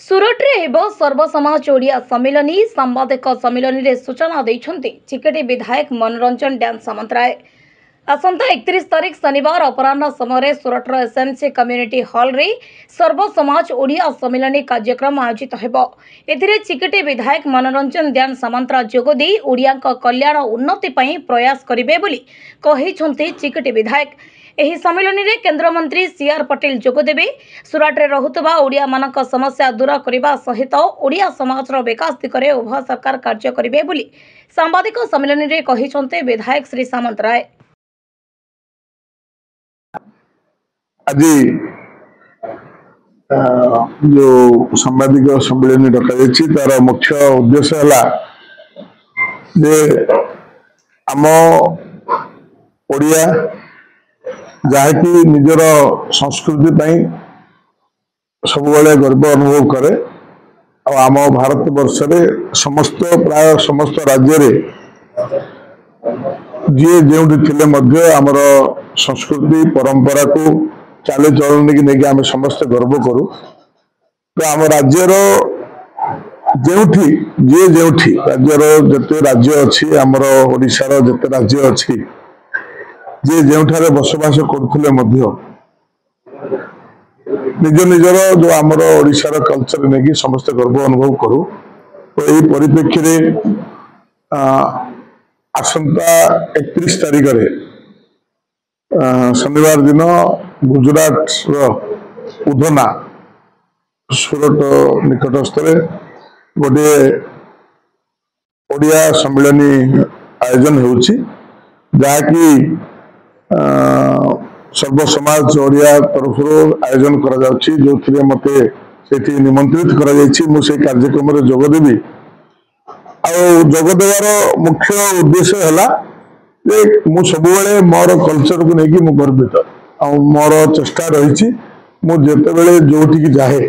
ସୁରଟରେ ହେବ ସର୍ବସମାଜ ଓଡ଼ିଆ ସମ୍ମିଳନୀ। ସାମ୍ବାଦିକ ସମ୍ମିଳନୀରେ ସୂଚନା ଦେଇଛନ୍ତି ଚିକେଟି ବିଧାୟକ ମନୋରଞ୍ଜନ ଡ୍ୟାନ୍ ସାମନ୍ତରାୟ। ଆସନ୍ତା 31 ତାରିଖ ଶନିବାର ଅପରାହ୍ନ ସମୟରେ ସୁରଟର ଏସ୍ଏମ୍ସି କମ୍ୟୁନିଟି ହଲ୍ରେ ସର୍ବସମାଜ ଓଡ଼ିଆ ସମ୍ମିଳନୀ କାର୍ଯ୍ୟକ୍ରମ ଆୟୋଜିତ ହେବ। ଏଥିରେ ଚିକେଟି ବିଧାୟକ ମନୋରଞ୍ଜନ ଡ୍ୟାନ୍ ସାମନ୍ତରାୟ ଯୋଗଦେଇ ଓଡ଼ିଆଙ୍କ କଲ୍ୟାଣ ଉନ୍ନତି ପାଇଁ ପ୍ରୟାସ କରିବେ ବୋଲି କହିଛନ୍ତି ଚିକେଟି ବିଧାୟକ। ଏହି ସମ୍ମିଳନୀରେ କେନ୍ଦ୍ରମନ୍ତ୍ରୀ ସିଆର୍ ପଟେଲ ଯୋଗଦେବେ। ସୁରଟରେ ରହୁଥିବା ଓଡ଼ିଆମାନଙ୍କ ସମସ୍ୟା ଦୂର କରିବା ସହିତ ଓଡ଼ିଆ ସମାଜର ବିକାଶ ଦିଗରେ ଉଭୟ ସରକାର କାର୍ଯ୍ୟ କରିବେ ବୋଲି ସାମ୍ବାଦିକ ସମ୍ମିଳନୀରେ କହିଛନ୍ତି ବିଧାୟକ ଶ୍ରୀ ସାମନ୍ତରାୟ। आज जो सांबादिक सम्मेलन डक तार मुख्य उद्देश्य है जे आम ओडिया जहाँकि निजर संस्कृति सब गर्व अनुभव करे आम भारत वर्ष समस्त प्राय समस्त राज्य जी जो आमर संस्कृति परंपरा को चाली चलन की नहीं आम समस्त गर्व करूँ। तो आम राज्यर जी जो राज्यर जिते राज्य अच्छी आमर ओडिशार जिते राज्य अच्छी जी जो बसवास करते निज निजर जो आमर ओडिशार कल्चर नहीं समस्त गर्व अनुभव करूँ। तो यही परिप्रेक्षी आसंता 31 तारिख शनिवार दिन गुजरात उधना सूरत निकटस्थ गोटे ओडिया सम्मिलनी आयोजन होउछि जहाँकि सर्वसमाज ओडिया तरफ आयोजन करा जाउछि जो मते सेठी निमंत्रित करा जाइछि। मु से कार्यक्रम रे जोग देबी जोगदेवार मुख्य उद्देश्य है जे मु सब मोर कल्चर को लेकिन गर्वित मोर चेष्टा रही जिते जो जाए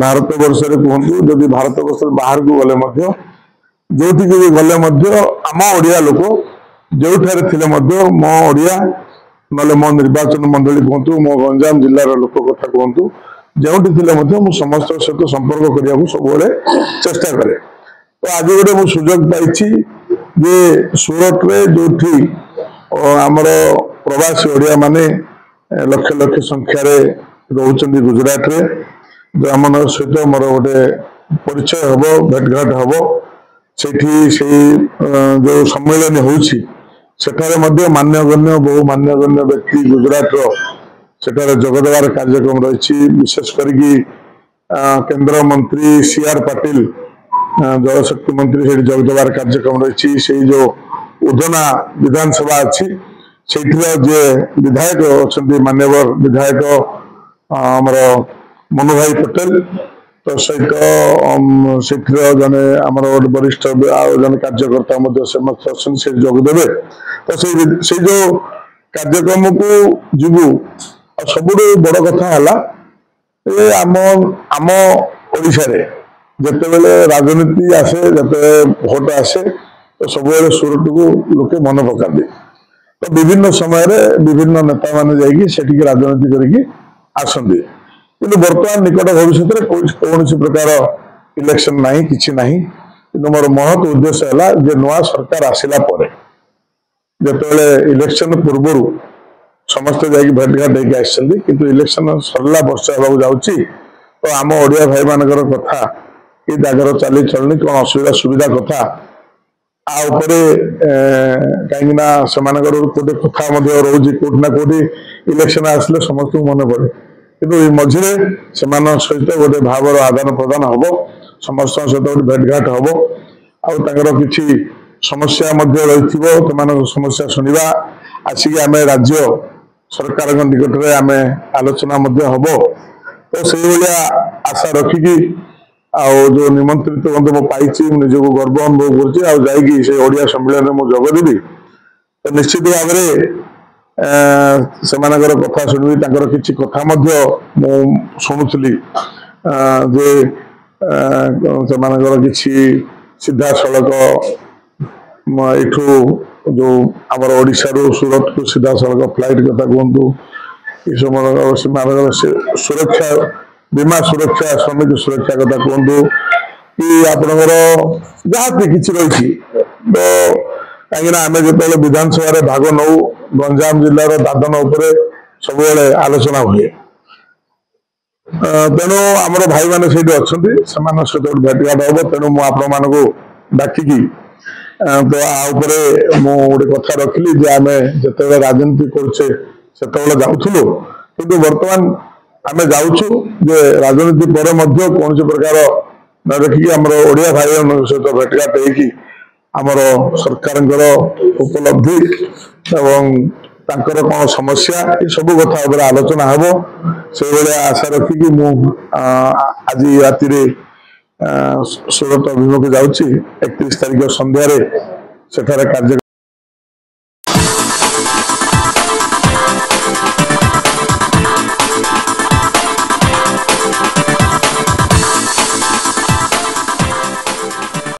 भारत वर्ष कहतु जदि भारत वर्ष बाहर को गले जो गले आम ओडिया लोक जो थे मो ओडिया ना मो निर्वाचन मंडली कहतु मो गंजाम जिलार लोक कथा कहतु जो थे समस्त सहित संपर्क करने को सब चेष्टा करे। तो आज गोटे मु सुजोग पाई जे सूरत रे जो आमर प्रवासी ओडिया माने लक्ष लक्ष संख्यार रोचंदी गुजरात रे जो आम सहित मोर गोटे परिचय हम भेटघाट हम से जो सम्मेलन होउछि सेठारे मध्य मान्यगण्य बहु मान्यगण्य व्यक्ति गुजरात रो सेठारे जोगदेवार कार्यक्रम रही विशेष करके केंद्र मंत्री सीआर पाटिल जलशक्ति मंत्री से जोगदेवार कार्यक्रम रही से जो उधना विधानसभा अच्छी से जे विधायक अच्छा मान्यवर विधायक आमर मनु भाई पटेल तो सहित जने आमर वरिष्ठ जन कार्यकर्ता से जोगदेवे। तो से जो कार्यक्रम को जीवु सबुठ बड़ कथा है आम ओडिशा रे जिते राजनीति आसे जिते भोट आसे तो सब सूरत को लोके मन पकाते। तो विभिन्न समय विभिन्न नेता माने जाइए सेठी राजनीति करके आसंदी कि बर्तमान निकट भविष्य में कौन प्रकार इलेक्शन नहीं किसी नहीं कि मोर महत उद्देश्य है जे नुआ सरकार आसला जिते इलेक्शन पूर्व समस्ते जाकि भेटघाट होकर आसछन्ती किंतु इलेक्शन सरला वर्ष होगा जाउछि। तो आम ओडिया भाई मानकर कथा कि जगह चाली चलनी कौन असुविधा सुविधा कथा कहीं से गोटे कथा रोज कौटना कौटी इलेक्शन आसले समस्त मन पड़े कि मझे से सहित गोटे भावर आदान प्रदान हम समस्त सहित गोटे भेटघाट हम आर कि समस्या रही समस्या शुणा आसिक आम राज्य सरकार निकट में आम आलोचना हम। तो से भाया आशा रखिकी जो निमंत्रित मत पाई निजक गर्व अनुभव कर ओडिया सम्मेलन में जोगदेवी। तो निश्चित भाव से कथा शुणी कि कथा शुणुली जे से सीधा सड़क यू जो आमर ओडिशा सूरत को सीधा सड़क फ्लाइट कथा कहतु ये सब सुरक्षा बीमा सुरक्षा श्रमिक सुरक्षा कथा कहतु कि आपणकर जहाँ भी किसी रही तो कहीं आम जो विधानसभा भाग नौ गंजाम जिलार दादन उपरे सब आलोचना हुए तेणु आमर भाई मैंने से अच्छा सहित भेटघाट हम तेणु मुझे डाकिकी तो आउपरे मुझे कथा रखिली जे आम जिते राजनीति करुचे से जाऊलु किंतु बर्तमान आम जाऊँ जे राजनीति पर कौन प्रकार न रखिकी आमर ओडिया भाई सहित भेटघाट होगी आमर सरकार उपलब्धि एवं तांकर कौन समस्या ये सब कथा आलोचना हम से आशा रखिकी आज राति सूरत अभिमुख जाऊँगी 31 तारिख सन्धार सेठार कार्य